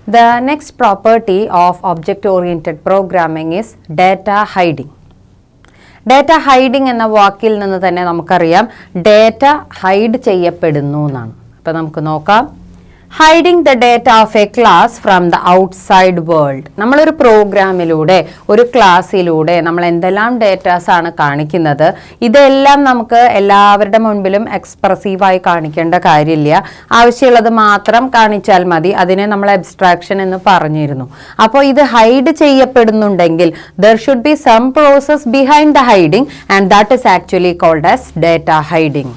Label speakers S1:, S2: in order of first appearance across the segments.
S1: The next property of object-oriented programming is data hiding. Data hiding എന്ന വാക്കിൽ നിന്ന് തന്നെ നമുക്കറിയാം ഡാറ്റ ഹൈഡ് ചെയ്യപ്പെടുന്നു എന്നാണ്. അപ്പോൾ നമുക്ക് നോക്കാം. Hiding the data of A class from the outside world. നമ്മളൊരു പ്രോഗ്രാമിലൂടെ ഒരു ക്ലാസ്സിലൂടെ നമ്മൾ എന്തെല്ലാം ഡേറ്റാസ് ആണ് കാണിക്കുന്നത്, ഇതെല്ലാം നമുക്ക് എല്ലാവരുടെ മുൻപിലും എക്സ്പ്രസീവായി കാണിക്കേണ്ട കാര്യമില്ല. ആവശ്യമുള്ളത് മാത്രം കാണിച്ചാൽ മതി. അതിനെ നമ്മൾ അബ്സ്ട്രാക്ഷൻ എന്ന് പറഞ്ഞിരുന്നു. അപ്പോൾ ഇത് ഹൈഡ് ചെയ്യപ്പെടുന്നുണ്ടെങ്കിൽ there should be some process behind the hiding and that is actually called as data hiding.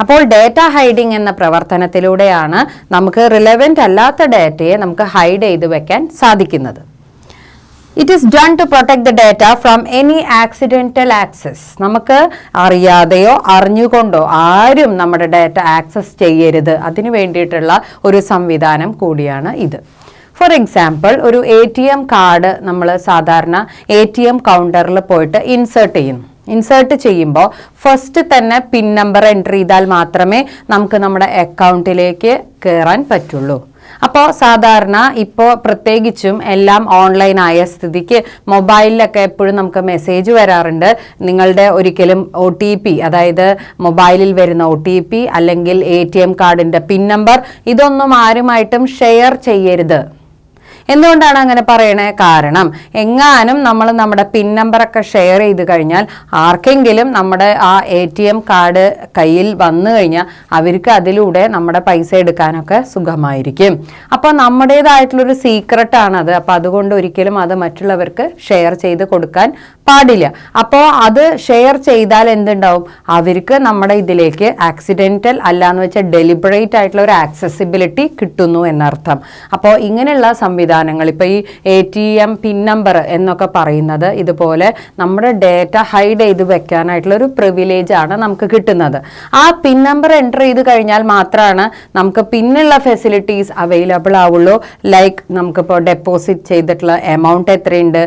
S1: അപ്പോൾ ഡേറ്റ ഹൈഡിങ് എന്ന പ്രവർത്തനത്തിലൂടെയാണ് നമുക്ക് റിലവൻ്റ് അല്ലാത്ത ഡേറ്റയെ നമുക്ക് ഹൈഡ് ചെയ്ത് വെക്കാൻ സാധിക്കുന്നത്. It is done to protect the data from any accidental access. നമുക്ക് അറിയാതെയോ അറിഞ്ഞുകൊണ്ടോ ആരും നമ്മുടെ ഡേറ്റ ആക്സസ് ചെയ്യരുത്, അതിനു വേണ്ടിയിട്ടുള്ള ഒരു സംവിധാനം കൂടിയാണ് ഇത്. ഫോർ എക്സാമ്പിൾ, ഒരു ATM കാർഡ് നമ്മൾ സാധാരണ ATM കൗണ്ടറിൽ പോയിട്ട് ഇൻസേർട്ട് ചെയ്യുമ്പോൾ ഫസ്റ്റ് തന്നെ പിൻ നമ്പർ എൻ്റർ ചെയ്താൽ മാത്രമേ നമുക്ക് നമ്മുടെ അക്കൗണ്ടിലേക്ക് കയറാൻ പറ്റുള്ളൂ. അപ്പോൾ സാധാരണ ഇപ്പോൾ പ്രത്യേകിച്ചും എല്ലാം ഓൺലൈൻ ആയ സ്ഥിതിക്ക് മൊബൈലിലൊക്കെ എപ്പോഴും നമുക്ക് മെസ്സേജ് വരാറുണ്ട്, നിങ്ങളുടെ ഒരിക്കലും OTP, അതായത് മൊബൈലിൽ വരുന്ന OTP അല്ലെങ്കിൽ ATM കാർഡിൻ്റെ പിൻ നമ്പർ ഇതൊന്നും ആരുമായിട്ടും ഷെയർ ചെയ്യരുത്. എന്തുകൊണ്ടാണ് അങ്ങനെ പറയണേ? കാരണം എങ്ങാനും നമ്മൾ നമ്മുടെ പിൻ നമ്പറൊക്കെ ഷെയർ ചെയ്ത് കഴിഞ്ഞാൽ ആർക്കെങ്കിലും നമ്മുടെ ആ ATM കാർഡ് കയ്യിൽ വന്നു കഴിഞ്ഞാൽ അവർക്ക് അതിലൂടെ നമ്മുടെ പൈസ എടുക്കാനൊക്കെ സുഖമായിരിക്കും. അപ്പോൾ നമ്മുടേതായിട്ടുള്ളൊരു സീക്രട്ടാണത്. അപ്പോൾ അതുകൊണ്ട് ഒരിക്കലും അത് മറ്റുള്ളവർക്ക് ഷെയർ ചെയ്ത് കൊടുക്കാൻ പാടില്ല. അപ്പോൾ അത് ഷെയർ ചെയ്താൽ എന്തുണ്ടാവും? അവർക്ക് നമ്മുടെ ഇതിലേക്ക് ആക്സിഡൻ്റൽ അല്ലാന്ന് വെച്ചാൽ ഡെലിബറേറ്റ് ആയിട്ടുള്ള ഒരു ആക്സസിബിലിറ്റി കിട്ടുന്നു എന്നർത്ഥം. അപ്പോൾ ഇങ്ങനെയുള്ള സംവിധാനങ്ങൾ, ഇപ്പോൾ ഈ ATM പിൻ നമ്പർ എന്നൊക്കെ പറയുന്നത് ഇതുപോലെ നമ്മുടെ ഡേറ്റ ഹൈഡ് ചെയ്ത് വെക്കാനായിട്ടുള്ള ഒരു പ്രിവിലേജ് ആണ് നമുക്ക് കിട്ടുന്നത്. ആ പിൻ നമ്പർ എൻ്റർ ചെയ്ത് കഴിഞ്ഞാൽ മാത്രമാണ് നമുക്ക് പിന്നുള്ള ഫെസിലിറ്റീസ് അവൈലബിൾ ആവുള്ളൂ. ലൈക്ക് നമുക്കിപ്പോൾ ഡെപ്പോസിറ്റ് ചെയ്തിട്ടുള്ള എമൗണ്ട് എത്രയുണ്ട്,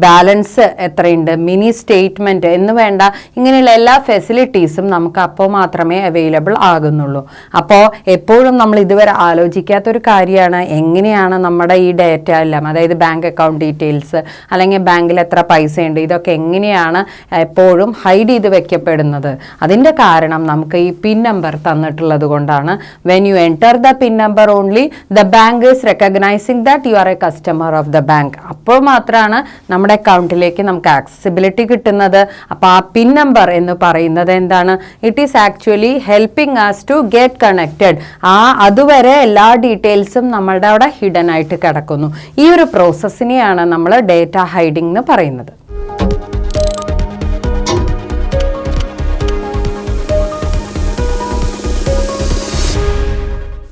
S1: ബാലൻസ് എത്രയുണ്ട്, മിനി സ്റ്റേറ്റ്മെന്റ് എന്ന് വേണ്ട ഇങ്ങനെയുള്ള എല്ലാ ഫെസിലിറ്റീസും നമുക്ക് അപ്പോൾ മാത്രമേ അവൈലബിൾ ആകുന്നുള്ളൂ. അപ്പോൾ എപ്പോഴും നമ്മൾ ഇതുവരെ ആലോചിക്കാത്തൊരു കാര്യമാണ് എങ്ങനെയാണ് നമ്മുടെ ഈ ഡേറ്റ എല്ലാം, അതായത് ബാങ്ക് അക്കൗണ്ട് ഡീറ്റെയിൽസ് അല്ലെങ്കിൽ ബാങ്കിൽ എത്ര പൈസ ഉണ്ട്, ഇതൊക്കെ എങ്ങനെയാണ് എപ്പോഴും ഹൈഡ് ചെയ്ത് വെക്കപ്പെടുന്നത്. അതിൻ്റെ കാരണം നമുക്ക് ഈ പിൻ നമ്പർ തന്നിട്ടുള്ളത് കൊണ്ടാണ്. When you enter the pin number only the bank is recognising that you are A customer of the bank. അപ്പോൾ മാത്രമാണ് നമ്മുടെ അക്കൗണ്ടിലേക്ക് നമുക്ക് ആക്സസിബിലിറ്റി കിട്ടുന്നത്. അപ്പോൾ ആ പിൻ നമ്പർ എന്ന് പറയുന്നത് എന്താണ്? It is actually helping us to get connected. അതുവരെ എല്ലാ ഡീറ്റെയിൽസും നമ്മളുടെ അവിടെ ഹിഡൻ ആയിട്ട് കിടക്കുന്നു. ഈ ഒരു പ്രോസസ്സിനെയാണ് നമ്മൾ ഡേറ്റ ഹൈഡിംഗ് എന്ന് പറയുന്നത്.